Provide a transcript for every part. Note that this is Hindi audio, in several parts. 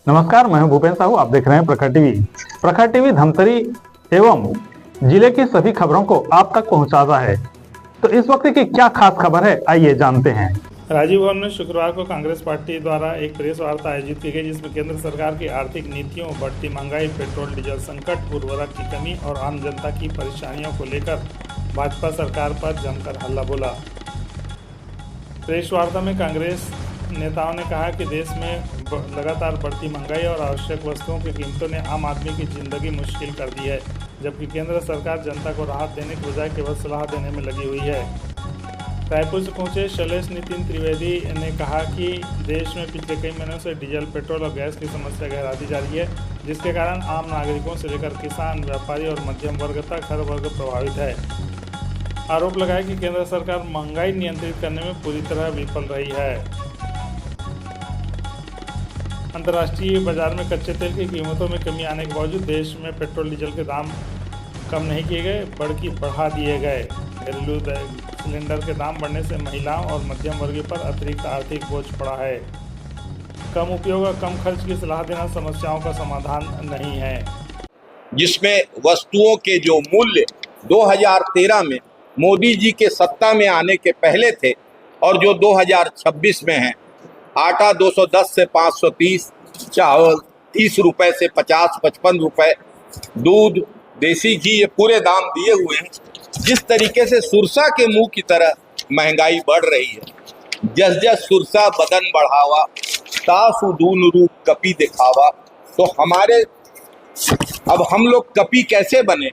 नमस्कार, मैं हूं भूपेन साहू। आप देख रहे हैं प्रखर टीवी। प्रखर टीवी धमतरी एवं जिले की सभी खबरों को आप तक पहुंचाता है। तो इस वक्त की क्या खास खबर है, आइए जानते हैं। राजीव भवन में शुक्रवार को कांग्रेस पार्टी द्वारा एक प्रेस वार्ता आयोजित की गई, जिसमें केंद्र सरकार की आर्थिक नीतियों, बढ़ती महंगाई, पेट्रोल डीजल संकट, उर्वरक की कमी और आम जनता की परेशानियों को लेकर भाजपा सरकार पर जमकर हल्ला बोला। प्रेस वार्ता में कांग्रेस नेताओं ने कहा कि देश में लगातार बढ़ती महंगाई और आवश्यक वस्तुओं की कीमतों ने आम आदमी की जिंदगी मुश्किल कर दी है, जबकि केंद्र सरकार जनता को राहत देने के बजाय केवल सलाह देने में लगी हुई है। रायपुर से पहुंचे शैलेश नितिन त्रिवेदी ने कहा कि देश में पिछले कई महीनों से डीजल, पेट्रोल और गैस की समस्या गहराती जा रही है, जिसके कारण आम नागरिकों से लेकर किसान, व्यापारी और मध्यम वर्ग तक हर वर्ग प्रभावित है। आरोप लगाया कि केंद्र सरकार महंगाई नियंत्रित करने में पूरी तरह विफल रही है। अंतर्राष्ट्रीय बाजार में कच्चे तेल की कीमतों में कमी आने के बावजूद देश में पेट्रोल डीजल के दाम कम नहीं किए गए, बल्कि बढ़ा दिए गए। घरेलू सिलेंडर के दाम बढ़ने से महिलाओं और मध्यम वर्ग पर अतिरिक्त आर्थिक बोझ पड़ा है। कम उपयोग और कम खर्च की सलाह देना समस्याओं का समाधान नहीं है। जिसमें वस्तुओं के जो मूल्य 2013 में मोदी जी के सत्ता में आने के पहले थे और जो 2026 में हैं, आटा 210 से 530, चावल 30 रुपए से 50-55 रुपए, दूध, देसी घी, ये पूरे दाम दिए हुए हैं। जिस तरीके से सुरसा के मुंह की तरह महंगाई बढ़ रही है, जस जस सुरसा बदन बढ़ावा, तासु दून रूप कपी दिखावा। तो अब हम लोग कपी कैसे बने,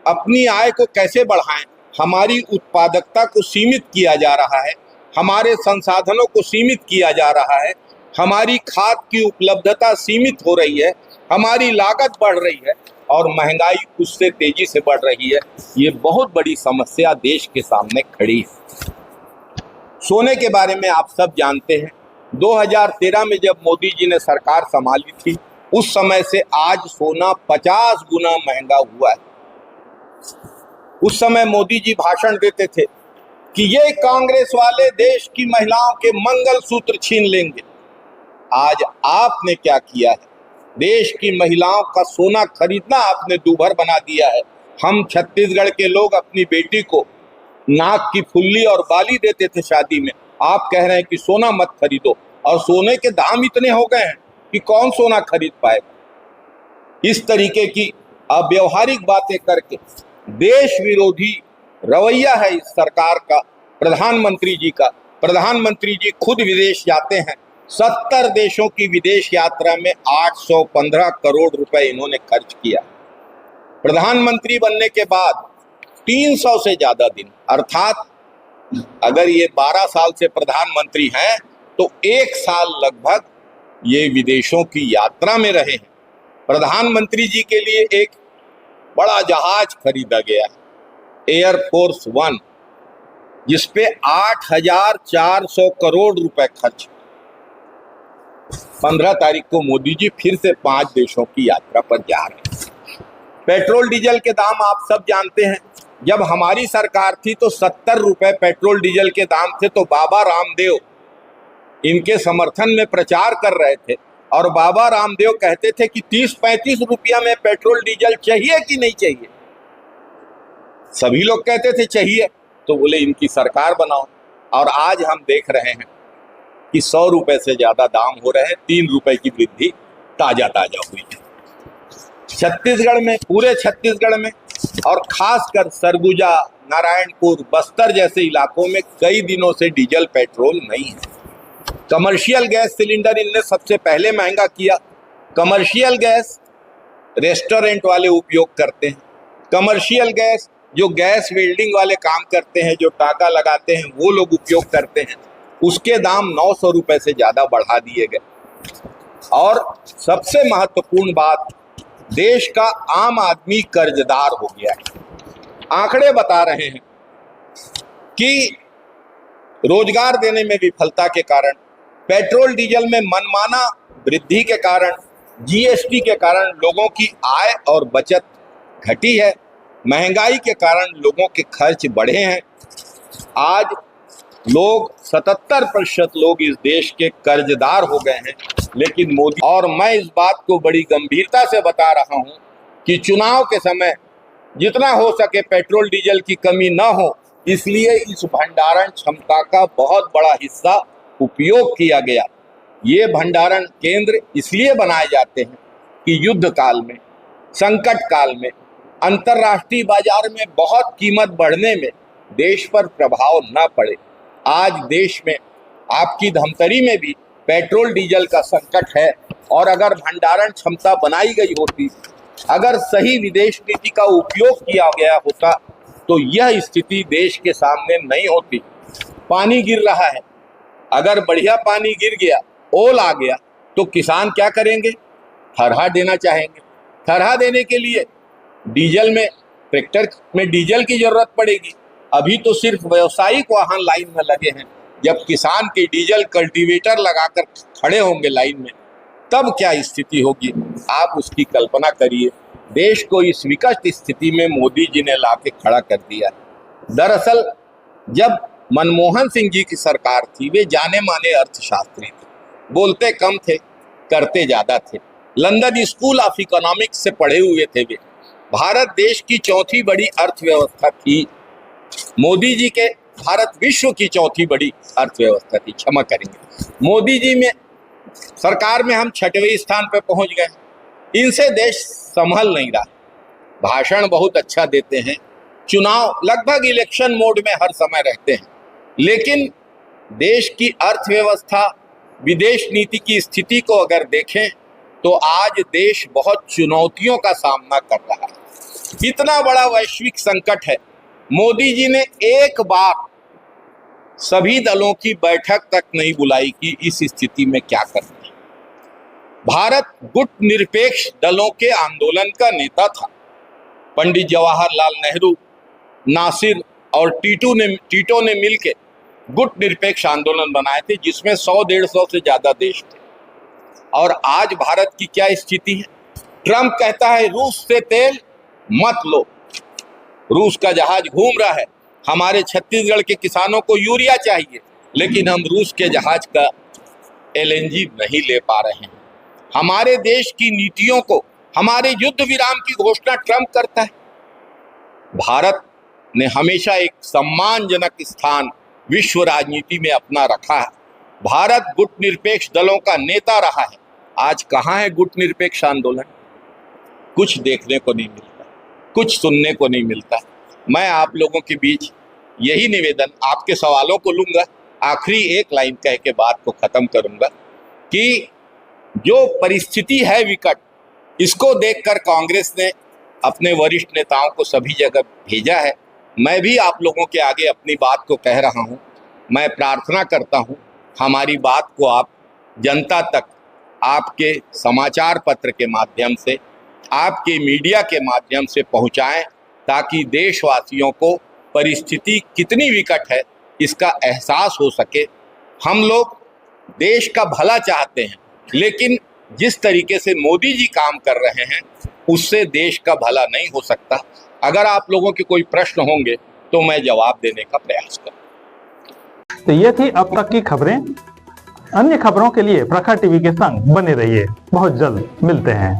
अपनी आय को कैसे बढ़ाएं, हमारी उत्पादकता को सीमित किया जा रहा है, हमारे संसाधनों को सीमित किया जा रहा है, हमारी खाद की उपलब्धता सीमित हो रही है, हमारी लागत बढ़ रही है और महंगाई उससे तेजी से बढ़ रही है। ये बहुत बड़ी समस्या देश के सामने खड़ी है। सोने के बारे में आप सब जानते हैं, 2013 में जब मोदी जी ने सरकार संभाली थी, उस समय से आज सोना 50 गुना महंगा हुआ है। उस समय मोदी जी भाषण देते थे कि ये कांग्रेस वाले देश की महिलाओं के मंगलसूत्र छीन लेंगे। आज आपने क्या किया है? देश की महिलाओं का सोना खरीदना आपने दूभर बना दिया है। हम छत्तीसगढ़ के लोग अपनी बेटी को नाक की फुल्ली और बाली देते थे शादी में, आप कह रहे हैं कि सोना मत खरीदो, और सोने के दाम इतने हो गए हैं कि कौन सोना खरीद पाएगा। इस तरीके की अव्यवहारिक बातें करके देश विरोधी रवैया है इस सरकार का, प्रधानमंत्री जी का। प्रधानमंत्री जी खुद विदेश जाते हैं, 70 देशों की विदेश यात्रा में 815 करोड़ रुपए इन्होंने खर्च किया। प्रधानमंत्री बनने के बाद 300 से ज्यादा दिन, अर्थात अगर ये 12 साल से प्रधानमंत्री हैं तो 1 साल लगभग ये विदेशों की यात्रा में रहे हैं। प्रधानमंत्री जी के लिए एक बड़ा जहाज खरीदा गया है, एयरफोर्स 1, जिसपे 8,400 करोड़ रुपए खर्च। 15 तारीख को मोदी जी फिर से 5 देशों की यात्रा पर जा रहे हैं। पेट्रोल डीजल के दाम आप सब जानते हैं, जब हमारी सरकार थी तो 70 रुपए पेट्रोल डीजल के दाम थे, तो बाबा रामदेव इनके समर्थन में प्रचार कर रहे थे और बाबा रामदेव कहते थे कि 30-35 रुपया में पेट्रोल डीजल चाहिए कि नहीं चाहिए। सभी लोग कहते थे चाहिए, तो बोले इनकी सरकार बनाओ। और आज हम देख रहे हैं कि 100 रुपए से ज्यादा दाम हो रहे हैं, 3 रुपए की वृद्धि ताजा हुई है। छत्तीसगढ़ में, पूरे छत्तीसगढ़ में और खासकर सरगुजा, नारायणपुर, बस्तर जैसे इलाकों में कई दिनों से डीजल पेट्रोल नहीं है। कमर्शियल गैस सिलेंडर इनने सबसे पहले महंगा किया। कमर्शियल गैस रेस्टोरेंट वाले उपयोग करते हैं, कमर्शियल गैस जो गैस वेल्डिंग वाले काम करते हैं, जो टाका लगाते हैं, वो लोग उपयोग करते हैं, उसके दाम 900 रुपए से ज्यादा बढ़ा दिए गए। और सबसे महत्वपूर्ण बात, देश का आम आदमी कर्जदार हो गया है। आंकड़े बता रहे हैं कि रोजगार देने में विफलता के कारण, पेट्रोल डीजल में मनमाना वृद्धि के कारण, जीएसटी के कारण लोगों की आय और बचत घटी है। महंगाई के कारण लोगों के खर्च बढ़े हैं। आज लोग 77% लोग इस देश के कर्जदार हो गए हैं, लेकिन मोदी, और मैं इस बात को बड़ी गंभीरता से बता रहा हूं कि चुनाव के समय जितना हो सके पेट्रोल डीजल की कमी न हो, इसलिए इस भंडारण क्षमता का बहुत बड़ा हिस्सा उपयोग किया गया। ये भंडारण केंद्र इसलिए बनाए जाते हैं कि युद्ध काल में, संकट काल में, अंतर्राष्ट्रीय बाजार में बहुत कीमत बढ़ने में देश पर प्रभाव न पड़े। आज देश में आपकी धमतरी में भी पेट्रोल डीजल का संकट है, और अगर भंडारण क्षमता बनाई गई होती, अगर सही विदेश नीति का उपयोग किया गया होता, तो यह स्थिति देश के सामने नहीं होती। पानी गिर रहा है, अगर बढ़िया पानी गिर गया, ओल आ गया, तो किसान क्या करेंगे? थरहा देना चाहेंगे। थरहा देने के लिए डीजल में, ट्रैक्टर में डीजल की जरूरत पड़ेगी। अभी तो सिर्फ व्यावसायिक वाहन लाइन में लगे हैं, जब किसान के डीजल कल्टीवेटर लगाकर खड़े होंगे लाइन में, तब क्या स्थिति होगी? आप उसकी कल्पना करिए। देश को इस विकट स्थिति में मोदी जी ने लाके खड़ा कर दिया। दरअसल जब मनमोहन सिंह जी की सरकार थी, वे जाने माने अर्थशास्त्री थे, बोलते कम थे, करते ज्यादा थे। लंदन स्कूल ऑफ इकोनॉमिक्स से पढ़े हुए थे वे। भारत देश की चौथी बड़ी अर्थव्यवस्था थी। मोदी जी के भारत विश्व की चौथी बड़ी अर्थव्यवस्था थी, क्षमा करेंगे। मोदी जी में सरकार में हम 6वें स्थान पे पहुंच गए। इनसे देश संभल नहीं रहा। भाषण बहुत अच्छा देते हैं, चुनाव लगभग इलेक्शन मोड में हर समय रहते हैं, लेकिन देश की अर्थव्यवस्था, विदेश नीति की स्थिति को अगर देखें तो आज देश बहुत चुनौतियों का सामना कर रहा है। इतना बड़ा वैश्विक संकट है। मोदी जी ने एक बार सभी दलों की बैठक तक नहीं बुलाई कि इस स्थिति में क्या करना है। भारत गुटनिरपेक्ष दलों के आंदोलन का नेता था। पंडित जवाहरलाल नेहरू, नासिर और टीटो ने मिलकर गुटनिरपेक्ष आंदोलन बनाए थे, जिसमें 100-150 से ज्यादा देश थे। और आज भारत की क्या स्थिति है? ट्रंप कहता है रूस से तेल मत लो। रूस का जहाज घूम रहा है, हमारे छत्तीसगढ़ के किसानों को यूरिया चाहिए, लेकिन हम रूस के जहाज का LNG नहीं ले पा रहे हैं। हमारे देश की नीतियों को, हमारे युद्ध विराम की घोषणा ट्रंप करता है। भारत ने हमेशा एक सम्मानजनक स्थान विश्व राजनीति में अपना रखा है। भारत गुटनिरपेक्ष दलों का नेता रहा है। आज कहाँ है गुटनिरपेक्ष आंदोलन? कुछ देखने को नहीं मिलता, कुछ सुनने को नहीं मिलता। मैं आप लोगों के बीच यही निवेदन, आपके सवालों को लूंगा, आखिरी एक लाइन कह के बात को खत्म करूंगा कि जो परिस्थिति है विकट, इसको देखकर कांग्रेस ने अपने वरिष्ठ नेताओं को सभी जगह भेजा है। मैं भी आप लोगों के आगे अपनी बात को कह रहा हूं। मैं प्रार्थना करता हूं हमारी बात को आप जनता तक, आपके समाचार पत्र के माध्यम से, आपके मीडिया के माध्यम से पहुंचाएं, ताकि देशवासियों को परिस्थिति कितनी विकट है इसका एहसास हो सके। हम लोग देश का भला चाहते हैं, लेकिन जिस तरीके से मोदी जी काम कर रहे हैं उससे देश का भला नहीं हो सकता। अगर आप लोगों के कोई प्रश्न होंगे तो मैं जवाब देने का प्रयास करूंगा। तो ये थी अब तक की खबरें। अन्य खबरों के लिए प्रखर टीवी के संग बने रहिए। बहुत जल्द मिलते हैं।